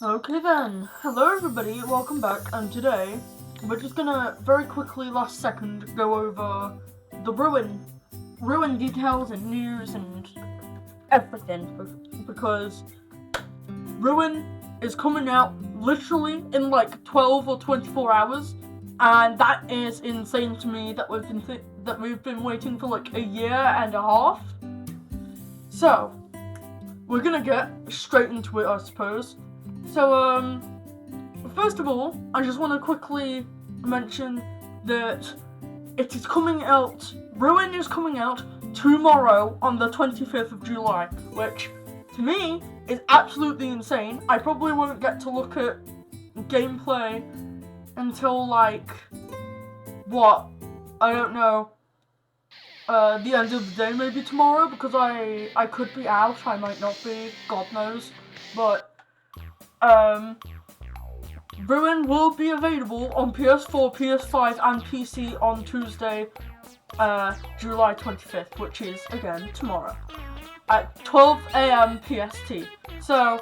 Okay then, hello everybody, welcome back, and today we're just gonna very quickly last second go over the ruin details and news and everything, because Ruin is coming out literally in like 12 or 24 hours, and that is insane to me that we've been waiting for like a year and a half. So we're gonna get straight into it, I suppose. So, first of all, I just want to quickly mention that it is coming out, Ruin is coming out tomorrow on the 25th of July, which, to me, is absolutely insane. I probably won't get to look at gameplay until, like, I don't know, the end of the day, maybe tomorrow, because I could be out, I might not be, God knows, but Ruin will be available on PS4, PS5, and PC on Tuesday, July 25th, which is, again, tomorrow, at 12 AM PST. So,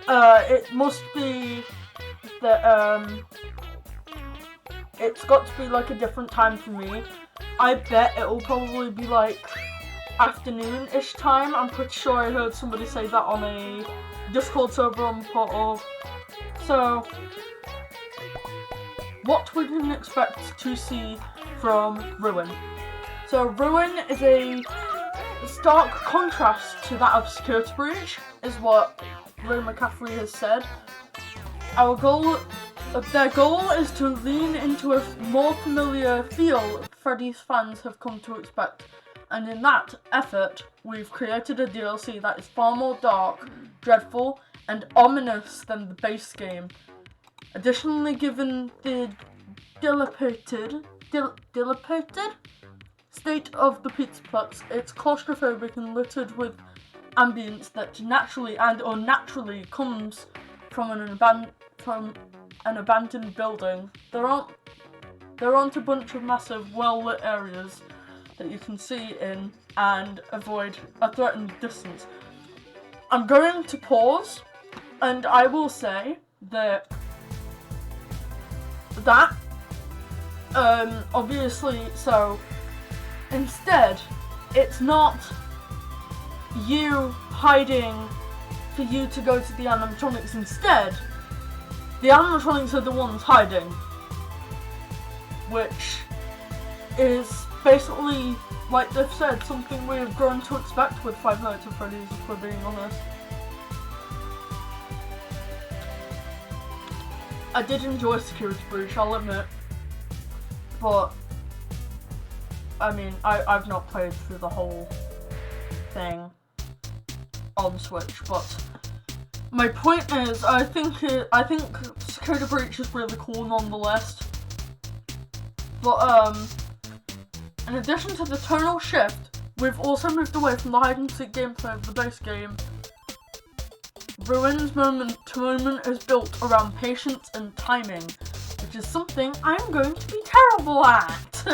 it must be that, it's got to be, like, a different time for me. I bet it'll probably be, like, afternoon-ish time. I'm pretty sure I heard somebody say that on a Discord server on Portal. So, what we can expect to see from Ruin. So, Ruin is a stark contrast to that of Security Breach, is what Ray McCaffrey has said. Their goal is to lean into a more familiar feel Freddy's fans have come to expect. And in that effort, we've created a DLC that is far more dark, dreadful, and ominous than the base game. Additionally, given the dilapidated state of the Pizza Plex, it's claustrophobic and littered with ambience that naturally and unnaturally comes from an abandoned building. There aren't a bunch of massive, well-lit areas that you can see in and avoid a threatened distance. I'm going to pause, and I will say that obviously, so instead, it's not you hiding for you to go to the animatronics. Instead, the animatronics are the ones hiding, which is basically, like they've said, something we've grown to expect with Five Nights at Freddy's, if we're being honest. I did enjoy Security Breach, I'll admit, but, I mean, I've not played through the whole thing on Switch, but my point is, I think Security Breach is really cool nonetheless, but, in addition to the tonal shift, we've also moved away from the hide-and-seek gameplay of the base game. Ruin's moment to moment is built around patience and timing, which is something I'm going to be terrible at.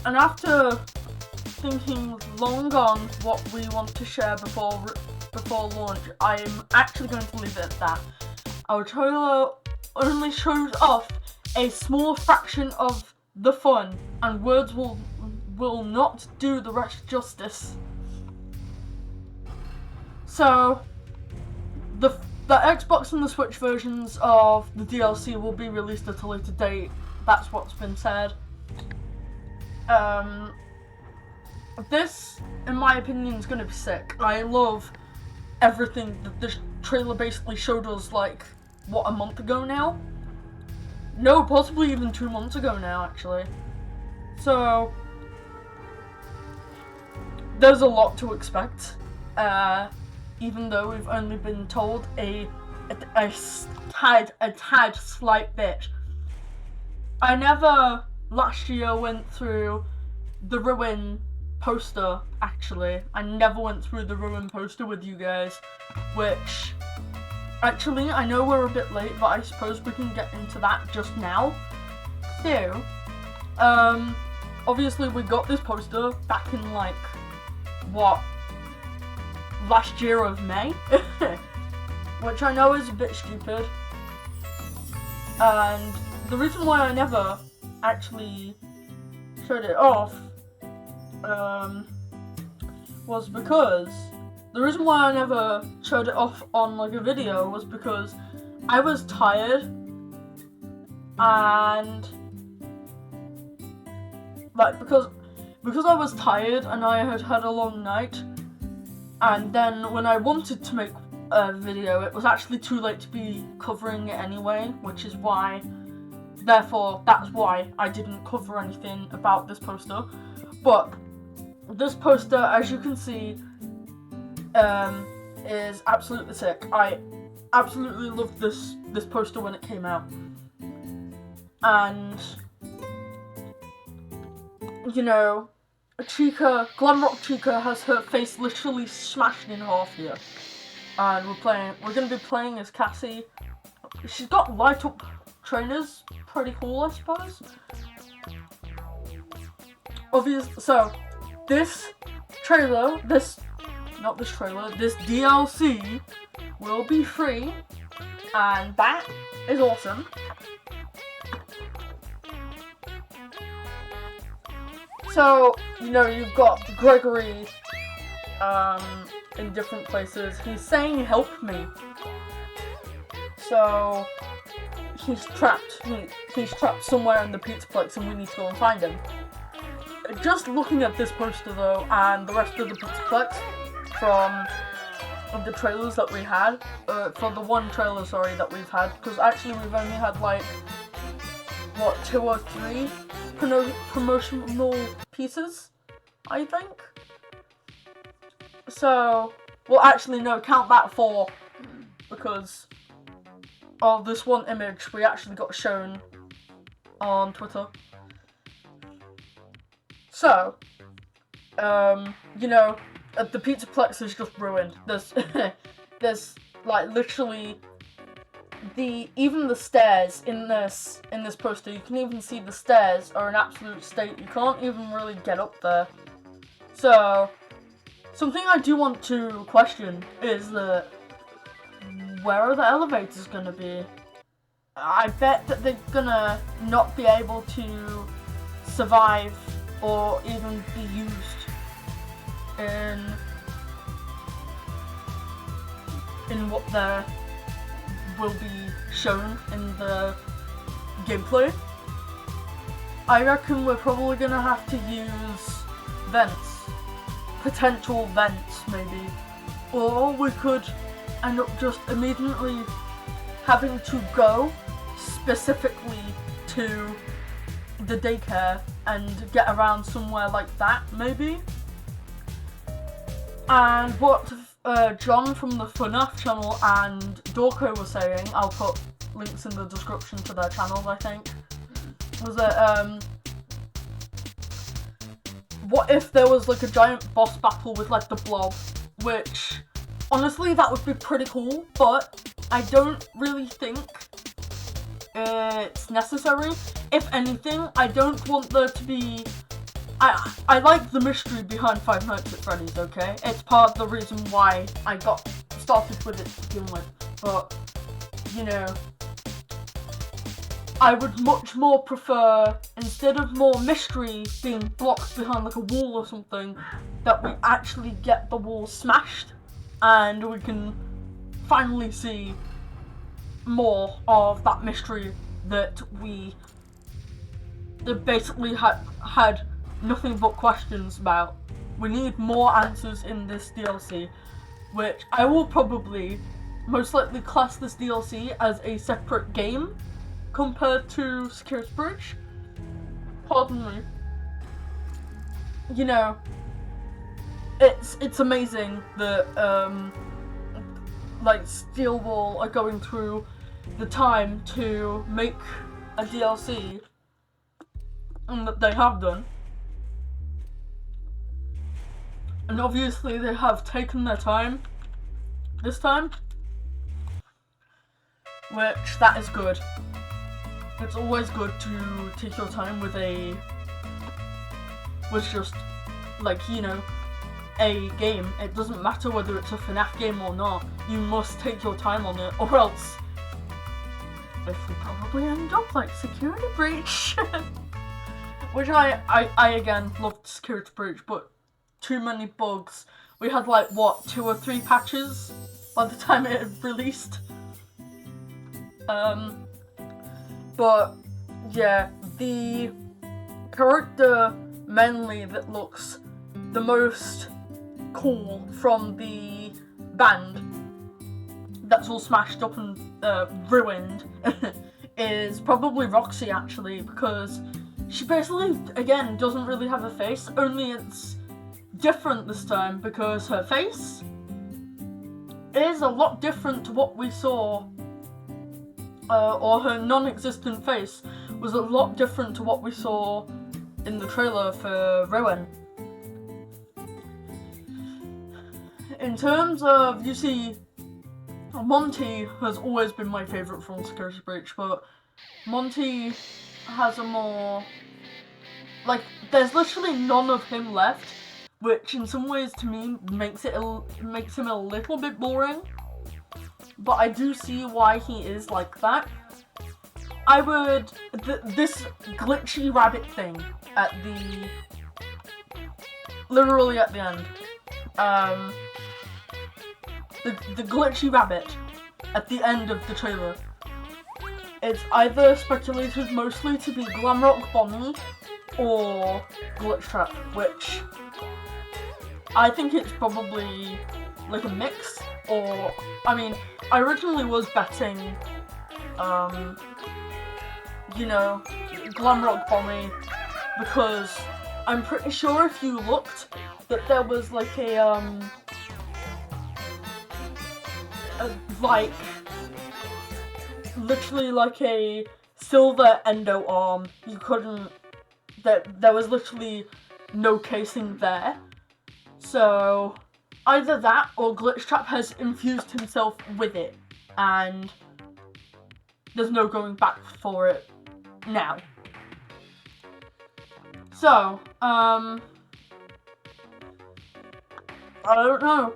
And after thinking long on what we want to share before launch, I'm actually going to leave it at that. Our trailer only shows off a small fraction of the fun, and words will not do the rest justice. So, the Xbox and the Switch versions of the DLC will be released at a later date. That's what's been said. This, in my opinion, is going to be sick. I love everything that this trailer basically showed us, like, what, a month ago now? No, possibly even 2 months ago now, actually. So, there's a lot to expect, even though we've only been told a tad slight bit. I never, last year, went through the Ruin poster, actually. I never went through the Ruin poster with you guys, which, actually, I know we're a bit late, but I suppose we can get into that just now. So, obviously we got this poster back in, like, what, last year of May, which I know is a bit stupid. And the reason why I never actually showed it off was because the reason why I never showed it off on like a video was because I was tired, and like because I was tired and I had had a long night, and then when I wanted to make a video it was actually too late to be covering it anyway, which is why, therefore that's why I didn't cover anything about this poster. But this poster, as you can see, is absolutely sick. I absolutely loved this poster when it came out, and you know, Glamrock Chica has her face literally smashed in half here, and we're gonna be playing as Cassie. She's got light up trainers, pretty cool, I suppose. So this DLC will be free, and that is awesome. So, you know, you've got Gregory in different places. He's saying help me. So he's trapped. He's trapped somewhere in the Pizzaplex and we need to go and find him. Just looking at this poster though, and the rest of the Pizzaplex from the trailers that we had, for the one trailer, sorry, that we've had, because actually we've only had like, what, 2 or 3 promotional pieces, I think. So, well actually no, count that 4, because of this one image we actually got shown on Twitter. So, you know, the Pizzaplex is just ruined. There's like literally even the stairs in this poster. You can even see the stairs are in absolute state. You can't even really get up there. So, something I do want to question is that where are the elevators gonna be? I bet that they're gonna not be able to survive or even be used in what there will be shown in the gameplay. I reckon we're probably gonna have to use vents, potential vents maybe, or we could end up just immediately having to go specifically to the daycare and get around somewhere like that, maybe. And what John from the FNAF channel and Dorko were saying, I'll put links in the description to their channels, I think, was that, what if there was like a giant boss battle with like the blob, which, honestly, that would be pretty cool, but I don't really think it's necessary. If anything, I don't want there to be... I like the mystery behind Five Nights at Freddy's, okay? It's part of the reason why I got started with it to begin with. But, you know, I would much more prefer, instead of more mystery being blocked behind like a wall or something, that we actually get the wall smashed and we can finally see more of that mystery that we basically had nothing but questions about. We need more answers in this DLC, which I will probably most likely class this DLC as a separate game compared to Security Bridge. Pardon me. You know, it's amazing that like Steel Wall are going through the time to make a DLC, and that they have done. And obviously they have taken their time this time, which that is good. It's always good to take your time with just, like, you know, a game. It doesn't matter whether it's a FNAF game or not. You must take your time on it, or else if we probably end up like Security Breach. Which I again loved Security Breach, but too many bugs. We had like what, 2 or 3 patches by the time it had released. But yeah, the character mainly that looks the most cool from the band that's all smashed up and ruined is probably Roxy, actually, because she basically, again, doesn't really have a face, only it's different this time because her face is a lot different to what we saw, or her non-existent face was a lot different to what we saw in the trailer for Ruin. In terms of, you see, Monty has always been my favourite from Security Breach, but Monty has a more, like, there's literally none of him left, which in some ways to me makes him a little bit boring, but I do see why he is like that. I would, this glitchy rabbit thing at literally at the end, the glitchy rabbit at the end of the trailer, it's either speculated mostly to be Glamrock Bonnie or Glitchtrap, which I think it's probably like a mix, or, I mean, I originally was betting, you know, Glamrock Bonnie, because I'm pretty sure if you looked, that there was like like, literally like a silver endo arm. You couldn't, there was literally no casing there. So, either that or Glitchtrap has infused himself with it, and there's no going back for it now. So, I don't know,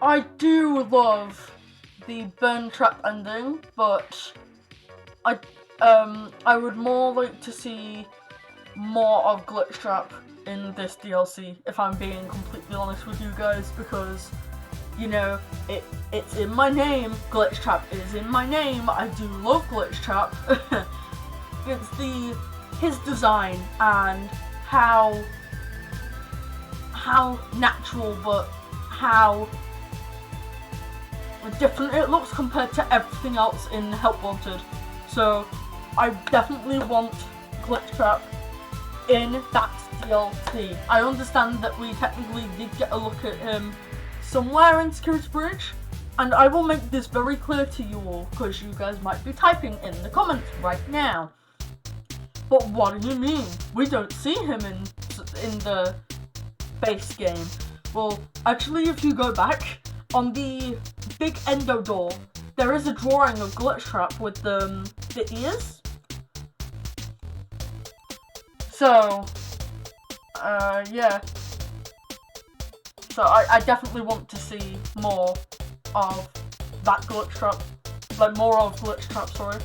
I do love the Burn Trap ending, but I would more like to see more of Glitchtrap in this DLC, if I'm being completely honest with you guys, because, you know, it's in my name, Glitchtrap is in my name, I do love Glitchtrap. It's his design and how natural, but how different it looks compared to everything else in Help Wanted. So I definitely want Glitchtrap in that DLC. I understand that we technically did get a look at him somewhere in Security Breach, and I will make this very clear to you all, because you guys might be typing in the comments right now. But what do you mean? We don't see him in the base game. Well, actually, if you go back, on the big endo door, there is a drawing of Glitchtrap with the ears. So, yeah. So I definitely want to see more of that Glitchtrap. Like, more of Glitchtrap, sorry.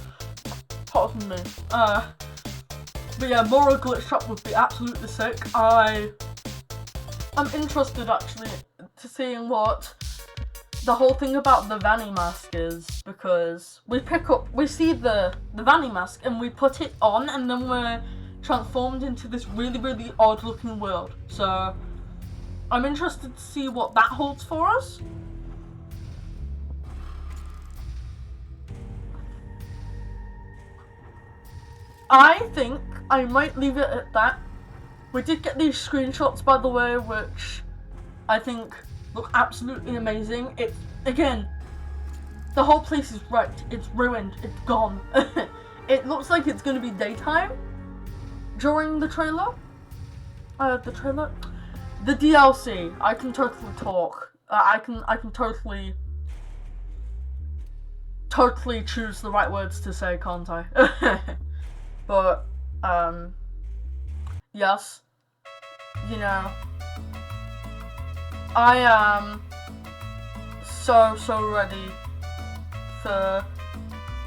Pardon me. But yeah, more of Glitchtrap would be absolutely sick. I'm interested, actually, to seeing what the whole thing about the Vanny mask is, because we see the Vanny mask and we put it on, and then we're transformed into this really, really odd looking world. So I'm interested to see what that holds for us. I think I might leave it at that. We did get these screenshots, by the way, which I think look absolutely amazing. It's, again, the whole place is wrecked, it's ruined, it's gone. It looks like it's gonna be daytime during the trailer. The DLC. I can totally talk. I can totally choose the right words to say, can't I? But, yes. you know, I am so ready for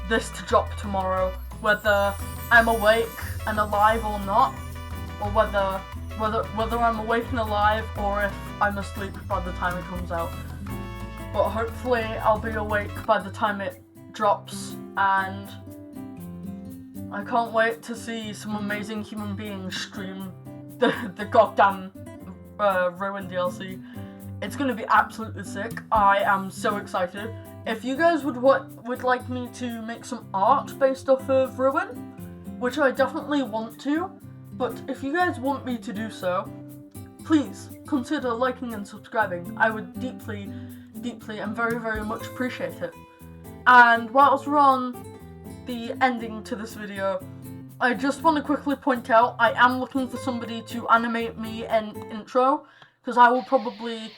this to drop tomorrow, whether I'm awake and alive or not, or whether I'm awake and alive or if I'm asleep by the time it comes out. But hopefully I'll be awake by the time it drops, and I can't wait to see some amazing human beings stream the goddamn Ruin DLC. It's gonna be absolutely sick. I am so excited. If you guys would like me to make some art based off of Ruin, which I definitely want to, but if you guys want me to do so, please consider liking and subscribing. I would deeply and very much appreciate it. And whilst we're on the ending to this video, I just want to quickly point out I am looking for somebody to animate me an intro, because I will probably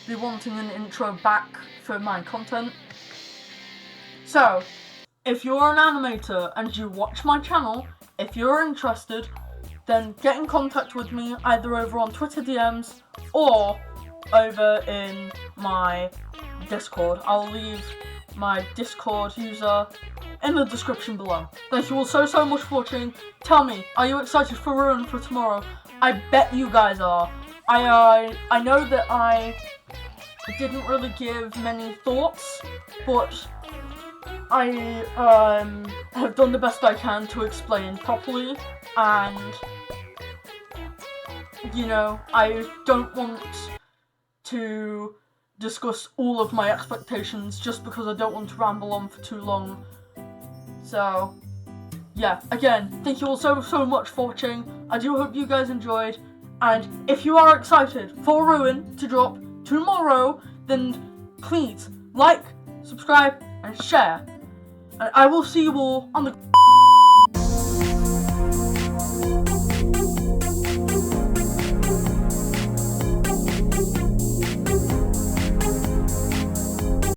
be wanting an intro back for my content. So, if you're an animator and you watch my channel, if you're interested, then get in contact with me either over on Twitter DMs or over in my Discord. I'll leave my Discord user in the description below. Thank you all so much for watching. Tell me, are you excited for Ruin for tomorrow? I bet you guys are. I know that I didn't really give many thoughts, but I have done the best I can to explain properly, and you know, I don't want to discuss all of my expectations just because I don't want to ramble on for too long. So yeah, again, thank you all so much for watching. I do hope you guys enjoyed, and if you are excited for Ruin to drop tomorrow, then please like, subscribe and share, and I will see you all on the